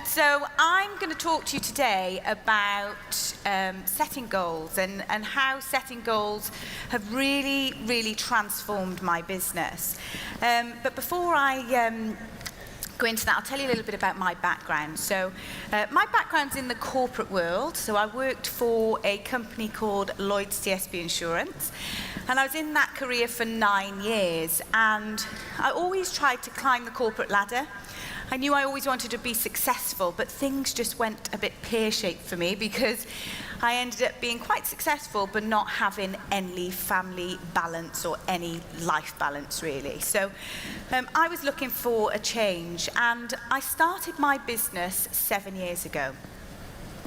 So I'm going to talk to you today about setting goals and how setting goals have really transformed my business. But before I go into that, I'll tell you a little bit about my background. So my background's in the corporate world. So I worked for a company called Lloyd's TSB Insurance. And I was in that career for 9 years. And I always tried to climb the corporate ladder. I knew I always wanted to be successful, but things just went a bit pear-shaped for me because I ended up being quite successful, but not having any family balance or any life balance, really. So I was looking for a change, and I started my business 7 years ago.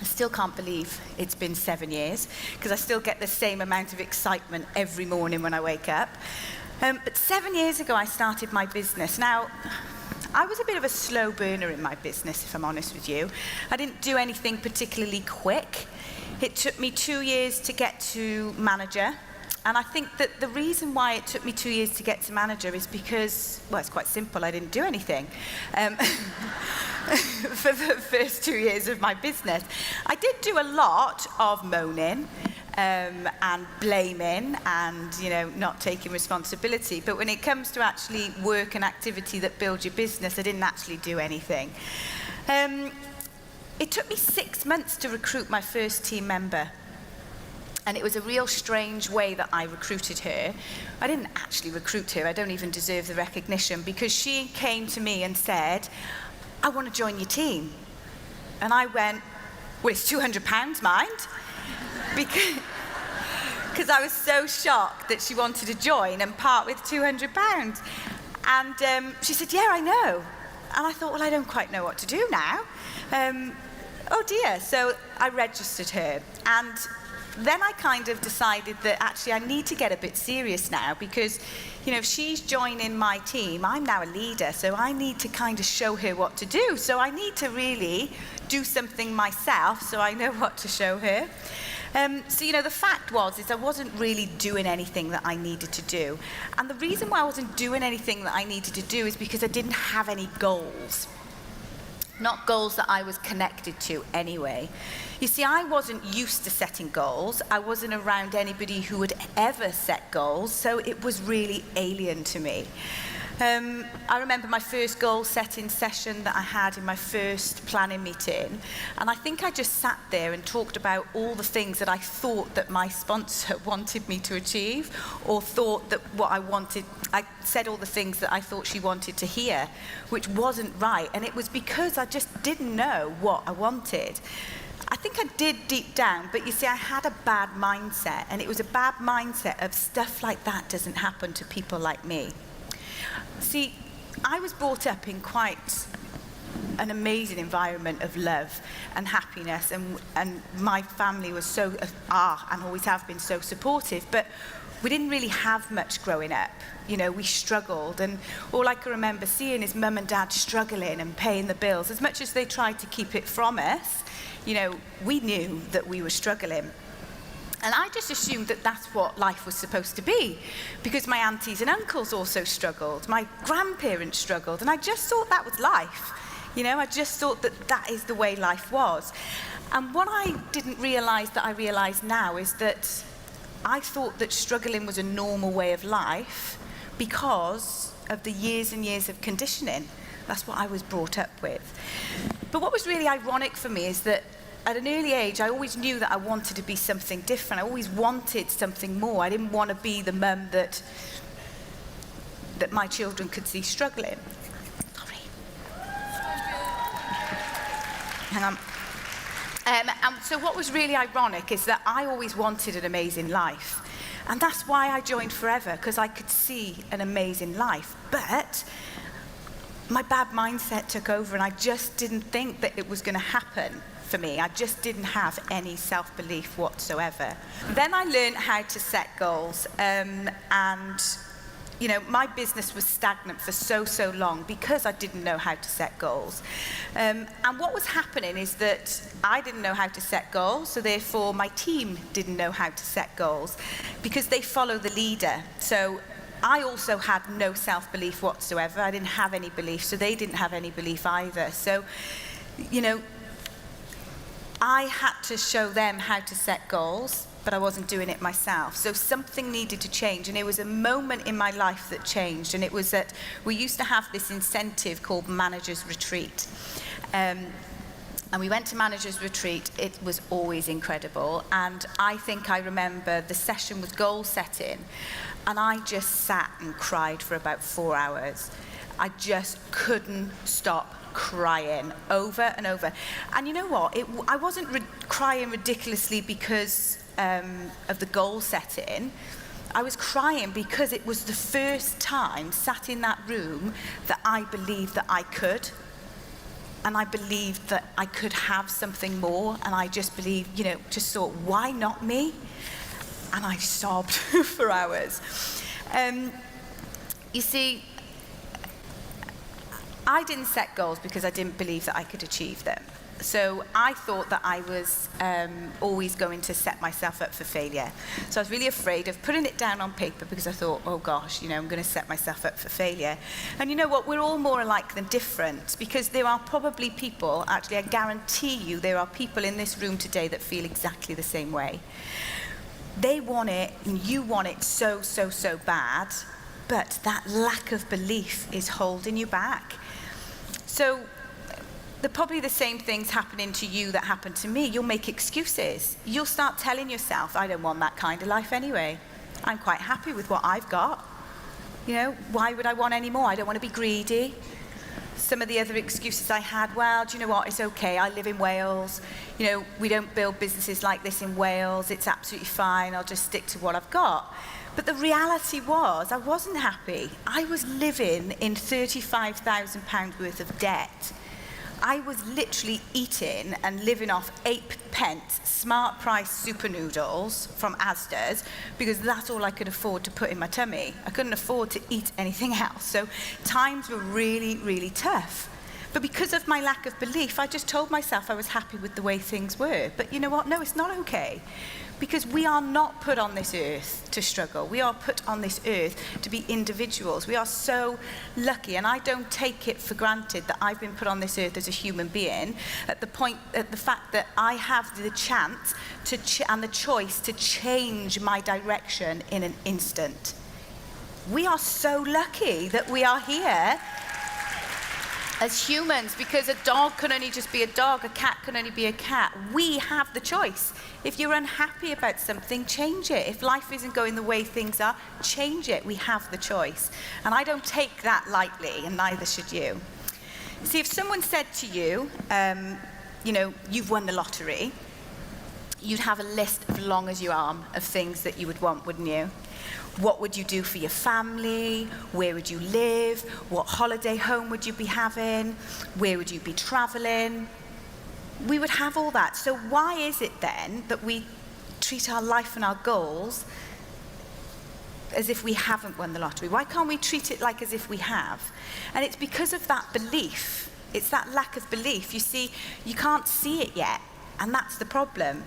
I still can't believe it's been 7 years, because I still get the same amount of excitement every morning when I wake up. But 7 years ago, I started my business. Now, I was a bit of a slow burner in my business, if I'm honest with you. I didn't do anything particularly quick. It took me 2 years to get to manager. And I think that the reason why it took me 2 years to get to manager is because, well, it's quite simple. I didn't do anything for the first 2 years of my business. I did do a lot of moaning and blaming and, not taking responsibility. But when it comes to actually work and activity that builds your business, I didn't actually do anything. It took me 6 months to recruit my first team member. And it was a real strange way that I recruited her. I didn't actually recruit her. I don't even deserve the recognition, because she came to me and said, "I want to join your team." And I went, "Well, it's £200, mind." Because I was so shocked that she wanted to join and part with £200. And she said, "Yeah, I know." And I thought, well, I don't quite know what to do now. Oh dear. So I registered her. And then I kind of decided that actually I need to get a bit serious now, because, if she's joining my team, I'm now a leader, so I need to kind of show her what to do. So I need to really do something myself so I know what to show her. So, the fact is I wasn't really doing anything that I needed to do. And the reason why I wasn't doing anything that I needed to do is because I didn't have any goals. Not goals that I was connected to anyway. You see, I wasn't used to setting goals. I wasn't around anybody who would ever set goals, so it was really alien to me. I remember my first goal-setting session that I had in my first planning meeting, and I think I just sat there and talked about all the things that I thought that my sponsor wanted me to achieve, or thought that what I wanted. I said all the things that I thought she wanted to hear, which wasn't right, and it was because I just didn't know what I wanted. I think I did deep down, but you see, I had a bad mindset, and it was a bad mindset of stuff like that doesn't happen to people like me. See, I was brought up in quite an amazing environment of love and happiness, and my family was so, and always have been, so supportive, but we didn't really have much growing up. We struggled, and all I can remember seeing is mum and dad struggling and paying the bills. As much as they tried to keep it from us, we knew that we were struggling. And I just assumed that that's what life was supposed to be, because my aunties and uncles also struggled, my grandparents struggled, and I just thought that was life. I just thought that that is the way life was. And what I didn't realize that I realize now is that I thought that struggling was a normal way of life because of the years and years of conditioning. That's what I was brought up with. But what was really ironic for me is that at an early age, I always knew that I wanted to be something different. I always wanted something more. I didn't want to be the mum that my children could see struggling. Sorry. Hang on. And so what was really ironic is that I always wanted an amazing life. And that's why I joined Forever, because I could see an amazing life. But my bad mindset took over, and I just didn't think that it was going to happen for me. I just didn't have any self-belief whatsoever. Then I learned how to set goals, and my business was stagnant for so long because I didn't know how to set goals. And what was happening is that I didn't know how to set goals, so therefore my team didn't know how to set goals, because they follow the leader. So I also had no self-belief whatsoever. I didn't have any belief, so they didn't have any belief either. So You know, I had to show them how to set goals, but I wasn't doing it myself. So something needed to change, and it was a moment in my life that changed, and it was that we used to have this incentive called Manager's Retreat. And we went to Manager's Retreat. It was always incredible, and I think I remember the session was goal setting, and I just sat and cried for about 4 hours. I just couldn't stop crying over and over. And you know what? I wasn't crying ridiculously because of the goal setting. I was crying because it was the first time sat in that room that I believed that I could. And I believed that I could have something more. And I just believed, you know, just thought, why not me? And I sobbed for hours. You see, I didn't set goals because I didn't believe that I could achieve them. So I thought that I was always going to set myself up for failure. So I was really afraid of putting it down on paper because I thought, oh gosh, you know, I'm going to set myself up for failure. And you know what? We're all more alike than different, because there are probably people, actually I guarantee you, there are people in this room today that feel exactly the same way. They want it and you want it so, so, so bad, but that lack of belief is holding you back. So probably the same things happening to you that happened to me. You'll make excuses. You'll start telling yourself, I don't want that kind of life anyway. I'm quite happy with what I've got. You know, why would I want any more? I don't want to be greedy. Some of the other excuses I had, well, do you know what? It's okay. I live in Wales. You know, we don't build businesses like this in Wales. It's absolutely fine. I'll just stick to what I've got. But the reality was, I wasn't happy. I was living in £35,000 worth of debt. I was literally eating and living off 8p smart price super noodles from Asda's because that's all I could afford to put in my tummy. I couldn't afford to eat anything else. So times were really, really tough. But because of my lack of belief, I just told myself I was happy with the way things were. But you know what? No, it's not okay. Because we are not put on this earth to struggle. We are put on this earth to be individuals. We are so lucky, and I don't take it for granted that I've been put on this earth as a human being at the fact that I have the chance and the choice to change my direction in an instant. We are so lucky that we are here as humans, because a dog can only just be a dog, a cat can only be a cat. We have the choice. If you're unhappy about something, change it. If life isn't going the way things are, change it. We have the choice. And I don't take that lightly, and neither should you. See, if someone said to you, you know, you've won the lottery, you'd have a list as long as your arm of things that you would want, wouldn't you? What would you do for your family? Where would you live? What holiday home would you be having? Where would you be traveling? We would have all that. So why is it then that we treat our life and our goals as if we haven't won the lottery? Why can't we treat it like as if we have? And it's because of that belief. It's that lack of belief. You see, you can't see it yet, and that's the problem.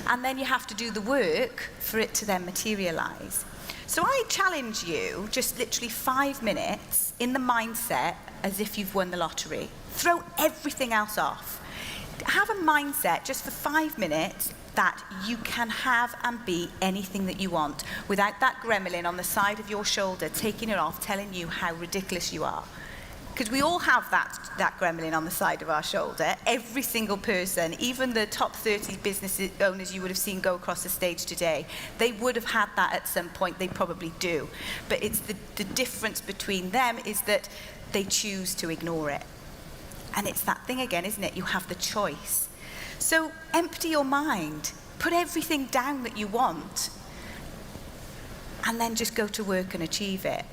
And then you have to do the work for it to then materialize. So I challenge you, just literally 5 minutes in the mindset as if you've won the lottery. Throw everything else off. Have a mindset just for 5 minutes that you can have and be anything that you want without that gremlin on the side of your shoulder taking it off, telling you how ridiculous you are. Because we all have that gremlin on the side of our shoulder. Every single person, even the top 30 business owners you would have seen go across the stage today, they would have had that at some point. They probably do. But it's the difference between them is that they choose to ignore it. And it's that thing again, isn't it? You have the choice. So empty your mind. Put everything down that you want. And then just go to work and achieve it.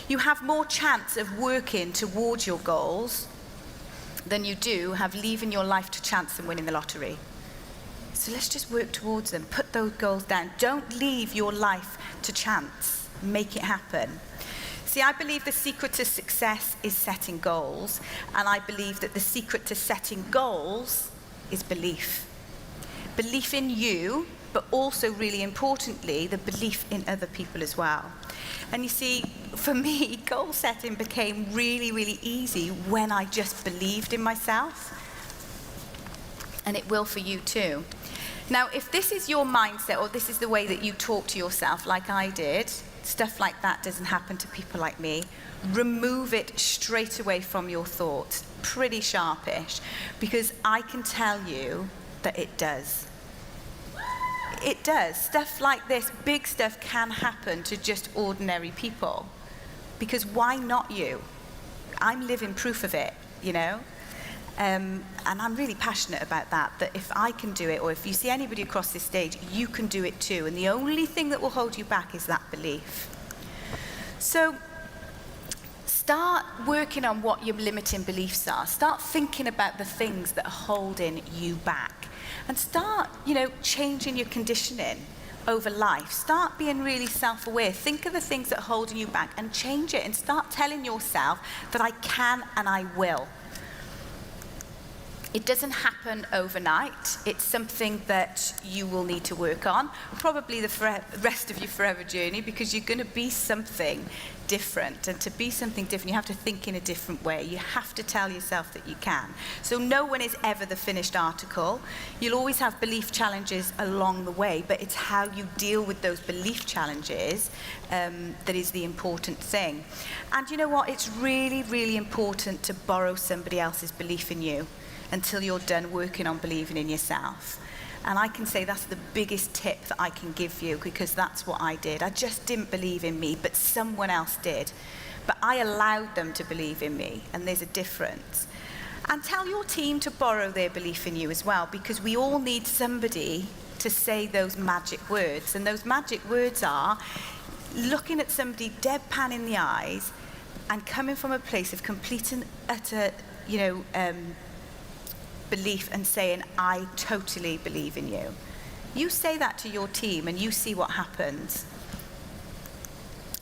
You have more chance of working towards your goals than you do have leaving your life to chance and winning the lottery. So let's just work towards them. Put those goals down. Don't leave your life to chance. Make it happen. See, I believe the secret to success is setting goals, and I believe that the secret to setting goals is belief. Belief in you, but also really importantly, the belief in other people as well. And you see, for me, goal setting became really, really easy when I just believed in myself. And it will for you too. Now, if this is your mindset, or this is the way that you talk to yourself, like I did, stuff like that doesn't happen to people like me, remove it straight away from your thoughts, pretty sharpish, because I can tell you that it does. It does. Stuff like this, big stuff, can happen to just ordinary people. Because why not you? I'm living proof of it, you know? And I'm really passionate about that if I can do it, or if you see anybody across this stage, you can do it too. And the only thing that will hold you back is that belief. So start working on what your limiting beliefs are. Start thinking about the things that are holding you back. And start, changing your conditioning over life. Start being really self-aware. Think of the things that are holding you back and change it, and start telling yourself that I can and I will. It doesn't happen overnight. It's something that you will need to work on, probably the rest of your forever journey, because you're going to be something different. And to be something different, you have to think in a different way. You have to tell yourself that you can. So no one is ever the finished article. You'll always have belief challenges along the way, but it's how you deal with those belief challenges that is the important thing. And you know what? It's really, really important to borrow somebody else's belief in you until you're done working on believing in yourself. And I can say that's the biggest tip that I can give you, because that's what I did. I just didn't believe in me, but someone else did. But I allowed them to believe in me, and there's a difference. And tell your team to borrow their belief in you as well, because we all need somebody to say those magic words. And those magic words are looking at somebody deadpan in the eyes and coming from a place of complete and utter, belief, and saying, I totally believe in you. You say that to your team and you see what happens.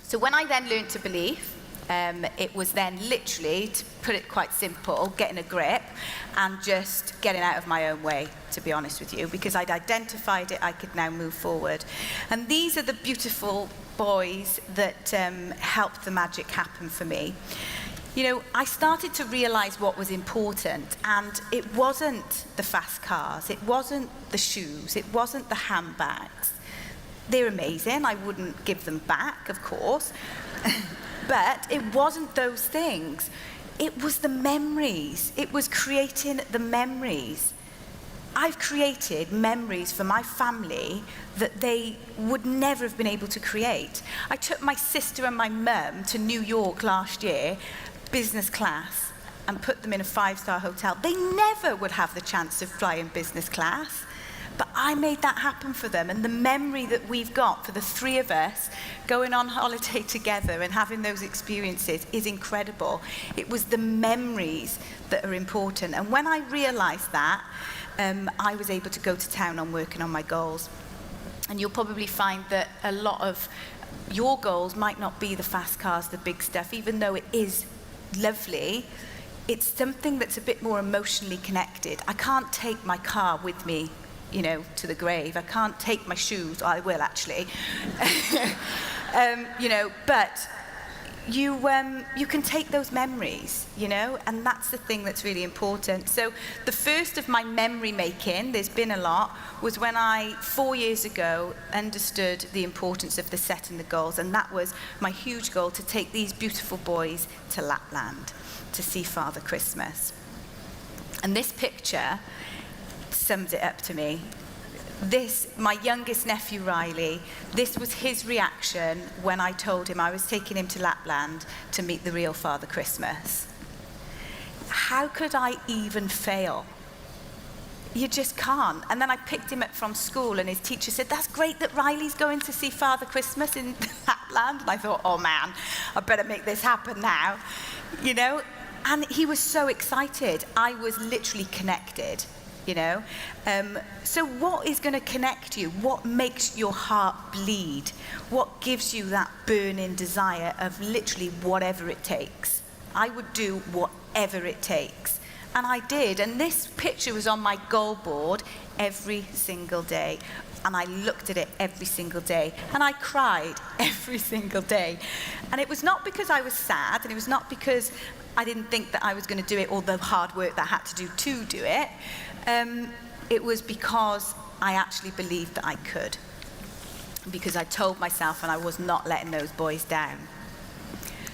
So when I then learned to believe, it was then literally, to put it quite simple, getting a grip and just getting out of my own way, to be honest with you, because I'd identified it, I could now move forward. And these are the beautiful boys that helped the magic happen for me. I started to realize what was important, and it wasn't the fast cars, it wasn't the shoes, it wasn't the handbags. They're amazing, I wouldn't give them back, of course, but it wasn't those things. It was the memories. It was creating the memories. I've created memories for my family that they would never have been able to create. I took my sister and my mum to New York last year, business class, and put them in a 5-star hotel. They never would have the chance to fly in business class, but I made that happen for them. And the memory that we've got for the three of us going on holiday together and having those experiences is incredible. It was the memories that are important. And when I realized that, I was able to go to town on working on my goals. And you'll probably find that a lot of your goals might not be the fast cars, the big stuff, even though it is lovely. It's something that's a bit more emotionally connected. I can't take my car with me, to the grave. I can't take my shoes. I will, actually. But you can take those memories, and that's the thing that's really important. So the first of my memory making, there's been a lot, was when I, 4 years ago, understood the importance of the setting the goals, and that was my huge goal, to take these beautiful boys to Lapland to see Father Christmas. And this picture sums it up to me. My youngest nephew, Riley, this was his reaction when I told him I was taking him to Lapland to meet the real Father Christmas. How could I even fail? You just can't. And then I picked him up from school, and his teacher said, that's great that Riley's going to see Father Christmas in Lapland. And I thought, oh man, I better make this happen now, And he was so excited. I was literally connected. So what is going to connect you? What makes your heart bleed? What gives you that burning desire of literally whatever it takes? I would do whatever it takes. And I did. And this picture was on my goal board every single day. And I looked at it every single day. And I cried every single day. And it was not because I was sad, and it was not because I didn't think that I was going to do it, or the hard work that I had to do it. It was because I actually believed that I could. Because I told myself, and I was not letting those boys down.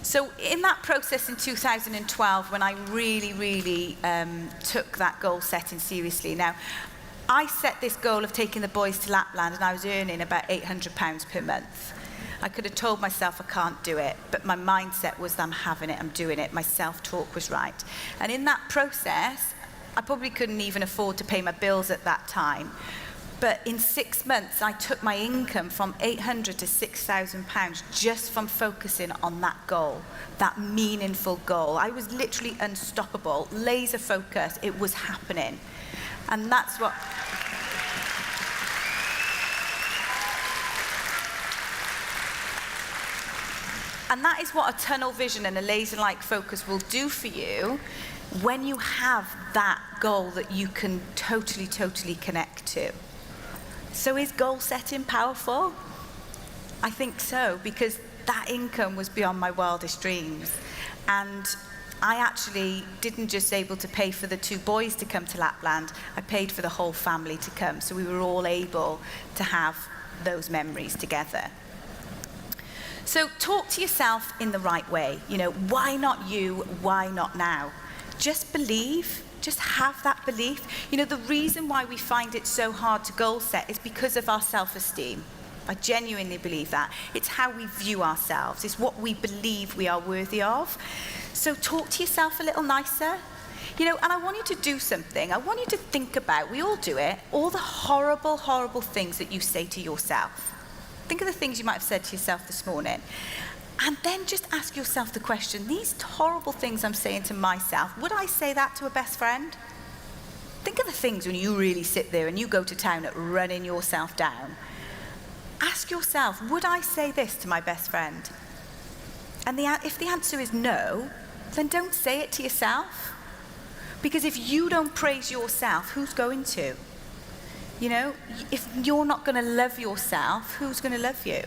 So in that process in 2012, when I really took that goal setting seriously. Now, I set this goal of taking the boys to Lapland, and I was earning about £800 per month. I could have told myself I can't do it, but my mindset was I'm having it, I'm doing it. My self-talk was right. And in that process, I probably couldn't even afford to pay my bills at that time. But in 6 months, I took my income from £800 to £6,000 just from focusing on that goal, that meaningful goal. I was literally unstoppable, laser focused. It was happening. And that's what... And that is what a tunnel vision and a laser-like focus will do for you when you have that goal that you can totally connect to. So is goal setting powerful? I think so, because that income was beyond my wildest dreams. And I actually didn't just able to pay for the 2 boys to come to Lapland, I paid for the whole family to come. So we were all able to have those memories together. So talk to yourself in the right way. You know, why not you? Why not now? Just believe. Just have that belief. You know, the reason why we find it so hard to goal set is because of our self-esteem. I genuinely believe that. It's how we view ourselves. It's what we believe we are worthy of. So talk to yourself a little nicer. You know, and I want you to do something. I want you to think about, we all do it, all the horrible things that you say to yourself. Think of the things you might have said to yourself this morning. And then just ask yourself the question, these horrible things I'm saying to myself, would I say that to a best friend? Think of the things when you really sit there and you go to town at running yourself down. Ask yourself, would I say this to my best friend? And if the answer is no, then don't say it to yourself. Because if you don't praise yourself, who's going to? You know, if you're not going to love yourself, who's going to love you?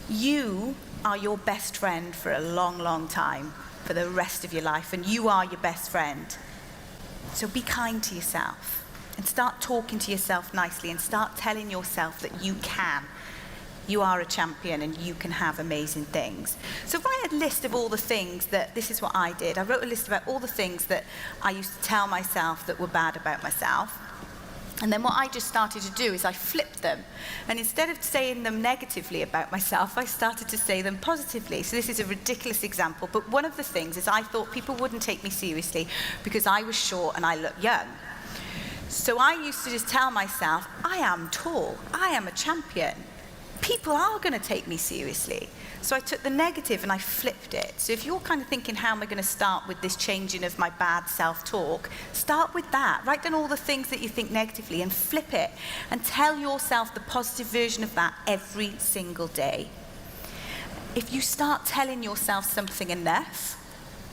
You are your best friend for a long time, for the rest of your life, and you are your best friend. So be kind to yourself, and start talking to yourself nicely, and start telling yourself that you can. You are a champion, and you can have amazing things. So write a list of all the things this is what I did. I wrote a list about all the things that I used to tell myself that were bad about myself. And then what I just started to do is I flipped them. And instead of saying them negatively about myself, I started to say them positively. So this is a ridiculous example, but one of the things is I thought people wouldn't take me seriously because I was short and I looked young. So I used to just tell myself, I am tall, I am a champion. People are going to take me seriously. So I took the negative and I flipped it. So if you're kind of thinking, how am I going to start with this changing of my bad self-talk? Start with that. Write down all the things that you think negatively and flip it. And tell yourself the positive version of that every single day. If you start telling yourself something enough,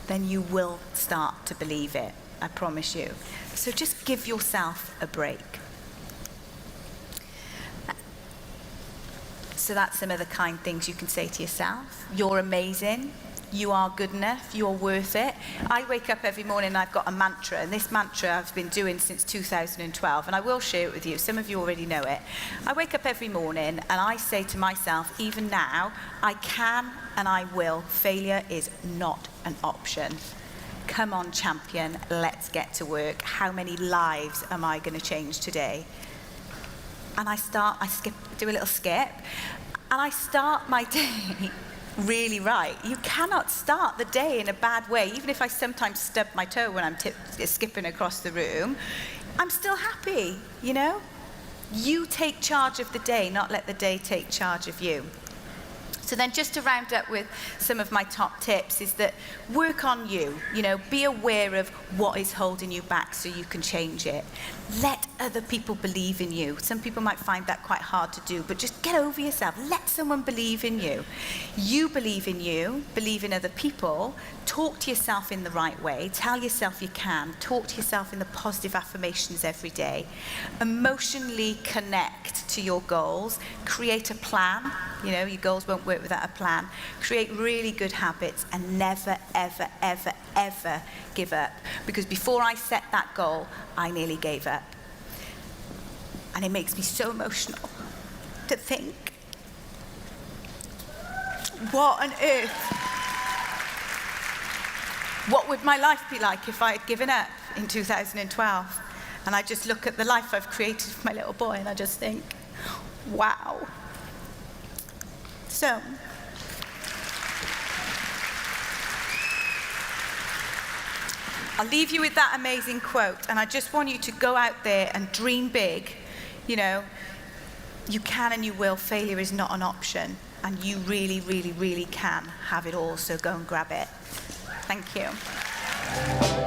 then you will start to believe it. I promise you. So just give yourself a break. So that's some of the kind things you can say to yourself. You're amazing. You are good enough. You're worth it. I wake up every morning and I've got a mantra, and this mantra I've been doing since 2012, and I will share it with you. Some of you already know it. I wake up every morning and I say to myself, even now, I can and I will. Failure is not an option. Come on, champion. Let's get to work. How many lives am I going to change today? And I do a little skip, and I start my day really right. You cannot start the day in a bad way. Even if I sometimes stub my toe when I'm skipping across the room, I'm still happy, you know? You take charge of the day, not let the day take charge of you. So then just to round up with some of my top tips is that work on you, be aware of what is holding you back so you can change it. Let other people believe in you. Some people might find that quite hard to do, but just get over yourself. Let someone believe in you. You believe in you, believe in other people, talk to yourself in the right way, tell yourself you can, talk to yourself in the positive affirmations every day, emotionally connect to your goals, create a plan. You know, your goals won't work without a plan. Create really good habits, and never, ever, ever, ever give up. Because before I set that goal, I nearly gave up. And it makes me so emotional to think, what on earth? What would my life be like if I had given up in 2012? And I just look at the life I've created for my little boy and I just think, wow. So, I'll leave you with that amazing quote, and I just want you to go out there and dream big. You know, you can and you will. Failure is not an option, and you really, really, really can have it all, so go and grab it. Thank you.